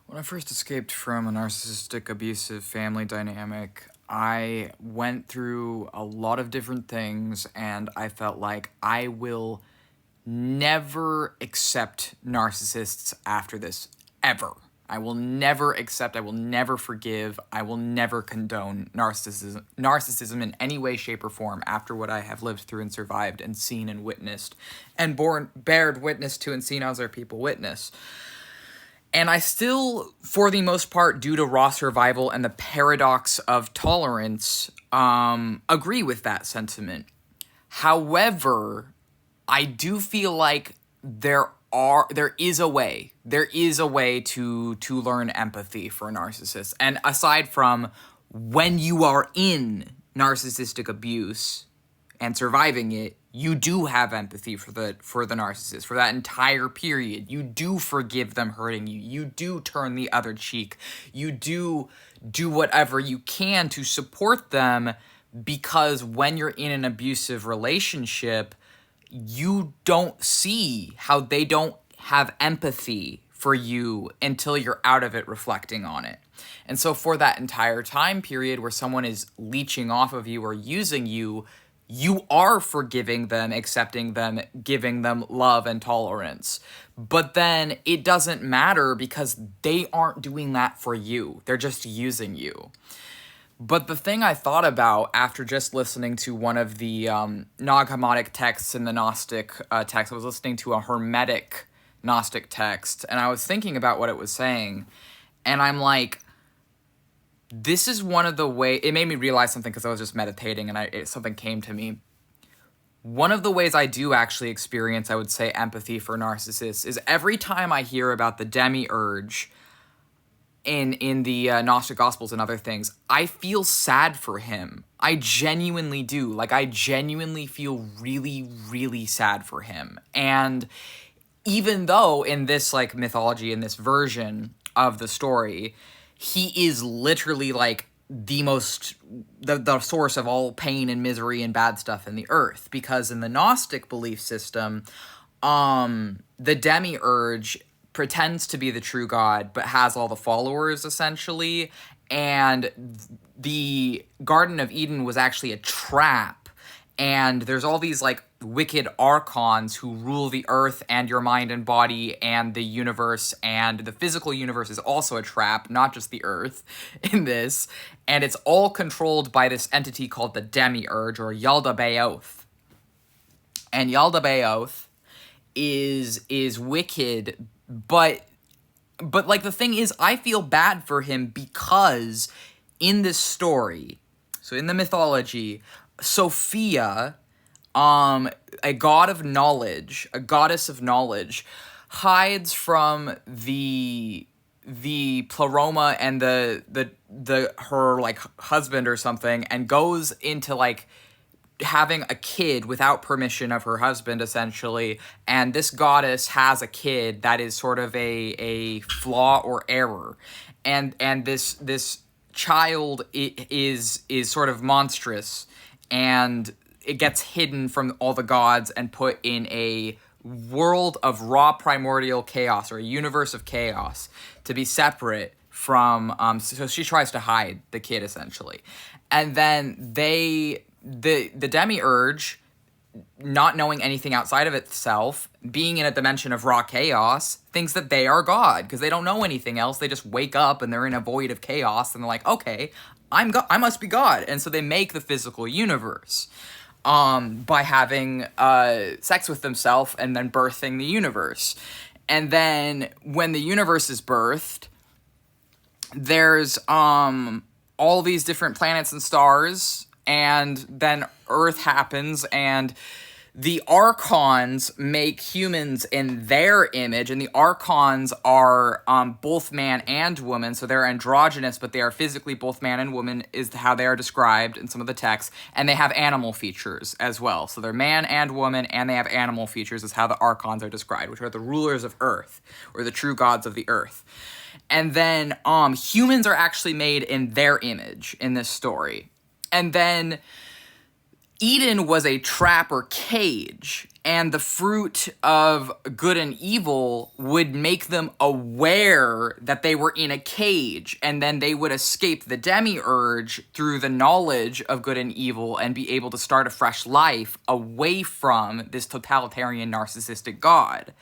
When I first escaped from a narcissistic, abusive family dynamic, I went through a lot of different things, and I felt like I will never accept narcissists after this, ever. I will never accept, I will never forgive, I will never condone narcissism in any way, shape, or form after what I have lived through and survived and seen and witnessed and bared witness to and seen other people witness. And I still, for the most part, due to raw survival and the paradox of tolerance, agree with that sentiment. However, I do feel like there is a way to learn empathy for narcissists. And aside from when you are in narcissistic abuse and surviving it, you do have empathy for the narcissist for that entire period. You do forgive them hurting you. You do turn the other cheek. You do whatever you can to support them, because when you're in an abusive relationship, you don't see how they don't have empathy for you until you're out of it, reflecting on it. And so for that entire time period where someone is leeching off of you or using you, you are forgiving them, accepting them, giving them love and tolerance. But then it doesn't matter because they aren't doing that for you. They're just using you. But the thing I thought about after just listening to one of the Nag-Hammadic texts in the Gnostic text, I was listening to a Hermetic Gnostic text, and I was thinking about what it was saying, and I'm like, this is one of the ways. It made me realize something because I was just meditating and something came to me. One of the ways I do actually experience, I would say, empathy for narcissists is every time I hear about the Demiurge in the Gnostic Gospels and other things, I feel sad for him. I genuinely do. Like, I genuinely feel really, really sad for him. And even though in this, like, mythology, in this version of the story, he is literally like the source of all pain and misery and bad stuff in the earth. Because in the Gnostic belief system, the Demiurge pretends to be the true God, but has all the followers, essentially. And the Garden of Eden was actually a trap. And there's all these, like, wicked archons who rule the earth and your mind and body and the universe, and the physical universe is also a trap, not just the earth in this. And it's all controlled by this entity called the Demiurge, or Yaldabaoth. And Yaldabaoth is wicked, but like, the thing is, I feel bad for him because in this story, so in the mythology, Sophia, a god of knowledge, a goddess of knowledge, hides from the Pleroma and her, like, husband or something, and goes into, like, having a kid without permission of her husband, essentially. And this goddess has a kid that is sort of a flaw or error, and this child is sort of monstrous, and it gets hidden from all the gods and put in a world of raw primordial chaos, or a universe of chaos, to be separate from, so she tries to hide the kid, essentially. And then the Demiurge, not knowing anything outside of itself, being in a dimension of raw chaos, thinks that they are God, because they don't know anything else. They just wake up and they're in a void of chaos, and they're like, okay, I must be God. And so they make the physical universe by having sex with themselves and then birthing the universe. And then when the universe is birthed, there's all these different planets and stars, and then Earth happens, and the archons make humans in their image, and the archons are both man and woman, so they're androgynous, but they are physically both man and woman, is how they are described in some of the texts, and they have animal features as well. So they're man and woman, and they have animal features, is how the archons are described, which are the rulers of Earth, or the true gods of the Earth. And then humans are actually made in their image in this story. And then Eden was a trap or cage, And the fruit of good and evil would make them aware that they were in a cage, and then they would escape the demiurge through the knowledge of good and evil and be able to start a fresh life away from this totalitarian narcissistic god.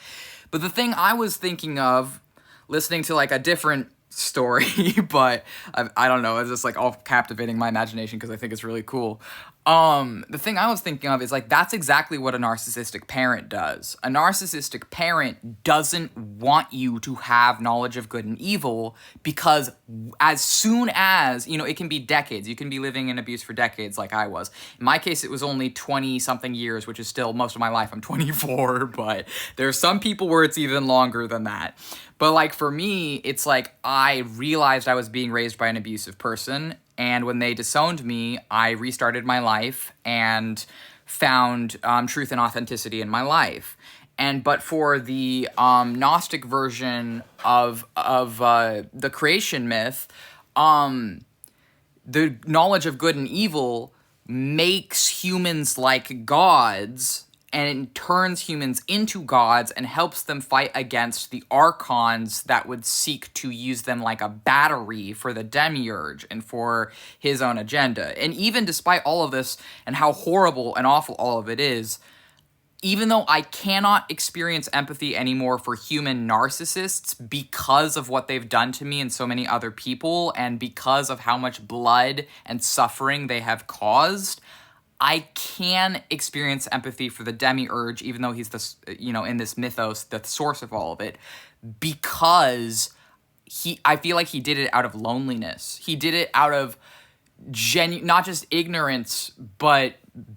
But the thing I was thinking of, listening to like a different story, but I don't know, it's just like all captivating my imagination because I think it's really cool. The thing I was thinking of is like, that's exactly what a narcissistic parent does. A narcissistic parent doesn't want you to have knowledge of good and evil, because as soon as, you know, it can be decades. You can be living in abuse for decades like I was. In my case, it was only 20 something years, which is still most of my life. I'm 24, but there's some people where it's even longer than that. But like for me, it's like I realized I was being raised by an abusive person, and when they disowned me, I restarted my life and found truth and authenticity in my life. But for the Gnostic version of the creation myth, the knowledge of good and evil makes humans like gods, and it turns humans into gods and helps them fight against the archons that would seek to use them like a battery for the demiurge and for his own agenda. And even despite all of this and how horrible and awful all of it is, even though I cannot experience empathy anymore for human narcissists because of what they've done to me and so many other people, and because of how much blood and suffering they have caused, I can experience empathy for the demiurge, even though he's the, you know, in this mythos, the source of all of it, because I feel like he did it out of loneliness. He did it out of not just ignorance, but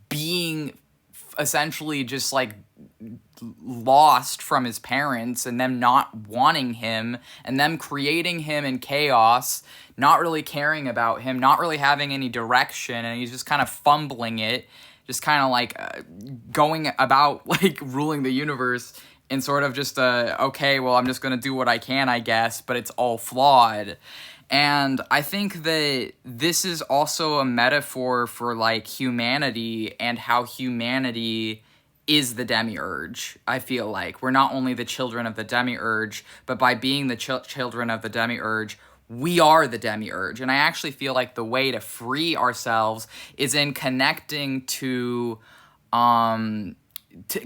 being essentially just like lost from his parents and them not wanting him and them creating him in chaos, not really caring about him, not really having any direction, and he's just kind of fumbling it, just kind of like going about like ruling the universe in sort of just okay, well, I'm just gonna do what I can, I guess, but it's all flawed. And I think that this is also a metaphor for like humanity and how humanity is the demiurge. I feel like we're not only the children of the demiurge, but by being the children of the demiurge, we are the demiurge. And I actually feel like the way to free ourselves is in connecting to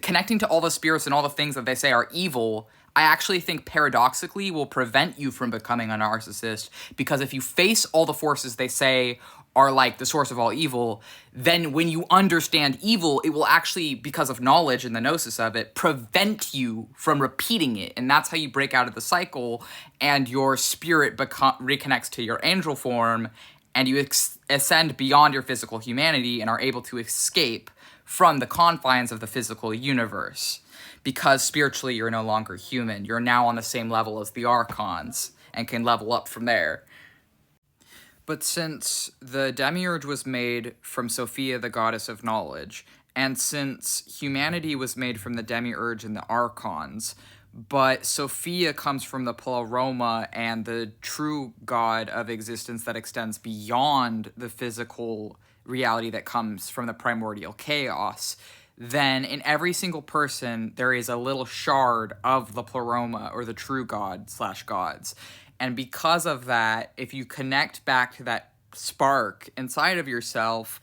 connecting to all the spirits and all the things that they say are evil. I actually think paradoxically will prevent you from becoming a narcissist, because if you face all the forces they say are like the source of all evil, then when you understand evil, it will actually, because of knowledge and the gnosis of it, prevent you from repeating it. And that's how you break out of the cycle and your spirit reconnects to your angel form, and you ascend beyond your physical humanity and are able to escape from the confines of the physical universe. Because spiritually you're no longer human. You're now on the same level as the archons and can level up from there. But since the demiurge was made from Sophia, the goddess of knowledge, and since humanity was made from the demiurge and the archons, but Sophia comes from the pleroma and the true god of existence that extends beyond the physical reality that comes from the primordial chaos, then in every single person there is a little shard of the pleroma, or the true god / gods. And because of that, if you connect back to that spark inside of yourself,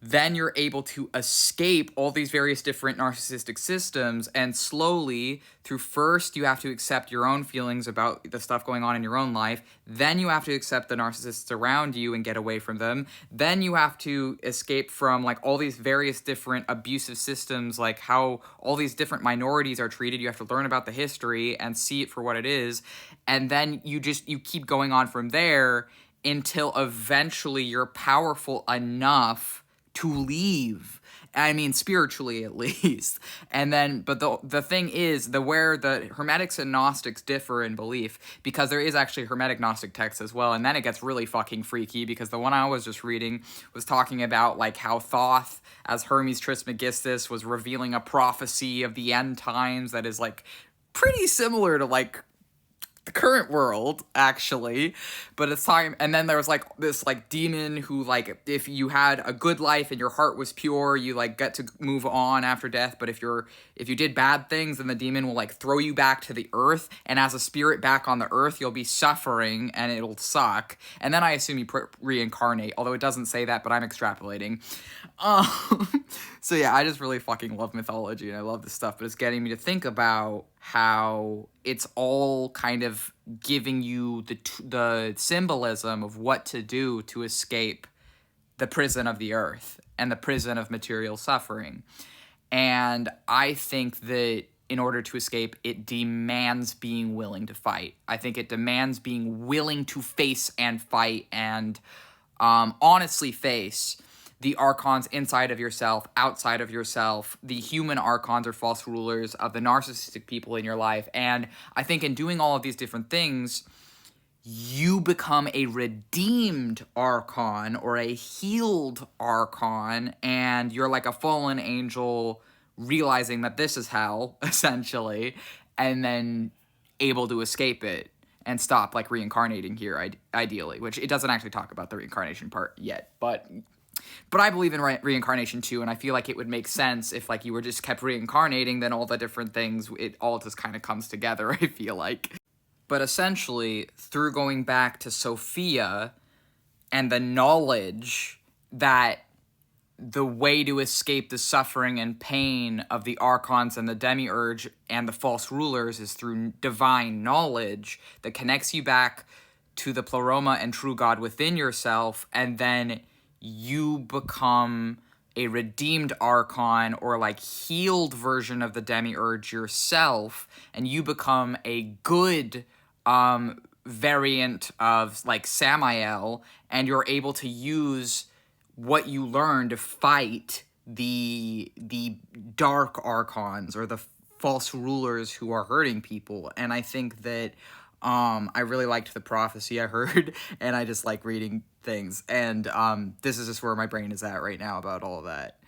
then you're able to escape all these various different narcissistic systems, and slowly, through first you have to accept your own feelings about the stuff going on in your own life, then you have to accept the narcissists around you and get away from them, then you have to escape from like all these various different abusive systems, like how all these different minorities are treated. You have to learn about the history and see it for what it is, and then you keep going on from there until eventually you're powerful enough to leave. I mean, spiritually at least. And then, but the thing is, where the Hermetics and Gnostics differ in belief, because there is actually Hermetic Gnostic texts as well, and then it gets really fucking freaky, because the one I was just reading was talking about like how Thoth, as Hermes Trismegistus, was revealing a prophecy of the end times that is like pretty similar to like the current world, actually, but it's time. And then there was like this like demon who, like, if you had a good life and your heart was pure, you like get to move on after death. But if you did bad things, then the demon will like throw you back to the earth, and as a spirit back on the earth, you'll be suffering and it'll suck. And then I assume you reincarnate, although it doesn't say that, but I'm extrapolating. So yeah, I just really fucking love mythology and I love this stuff, but it's getting me to think about how it's all kind of giving you the symbolism of what to do to escape the prison of the earth and the prison of material suffering. And I think that in order to escape, it demands being willing to fight. I think it demands being willing to face and fight and honestly face the archons inside of yourself, outside of yourself, the human archons or false rulers of the narcissistic people in your life. And I think in doing all of these different things, you become a redeemed archon or a healed archon, and you're like a fallen angel realizing that this is hell, essentially, and then able to escape it and stop like reincarnating here, ideally, which it doesn't actually talk about the reincarnation part yet, but I believe in reincarnation too, and I feel like it would make sense if like you were just kept reincarnating, then all the different things, it all just kind of comes together, I feel like. But essentially, through going back to Sophia and the knowledge that the way to escape the suffering and pain of the archons and the demiurge and the false rulers is through divine knowledge that connects you back to the pleroma and true God within yourself, and then you become a redeemed archon or like healed version of the demiurge yourself, and you become a good variant of like Samael, and you're able to use what you learn to fight the dark archons or the false rulers who are hurting people. And I think that I really liked the prophecy I heard, and I just like reading things, and this is just where my brain is at right now about all of that.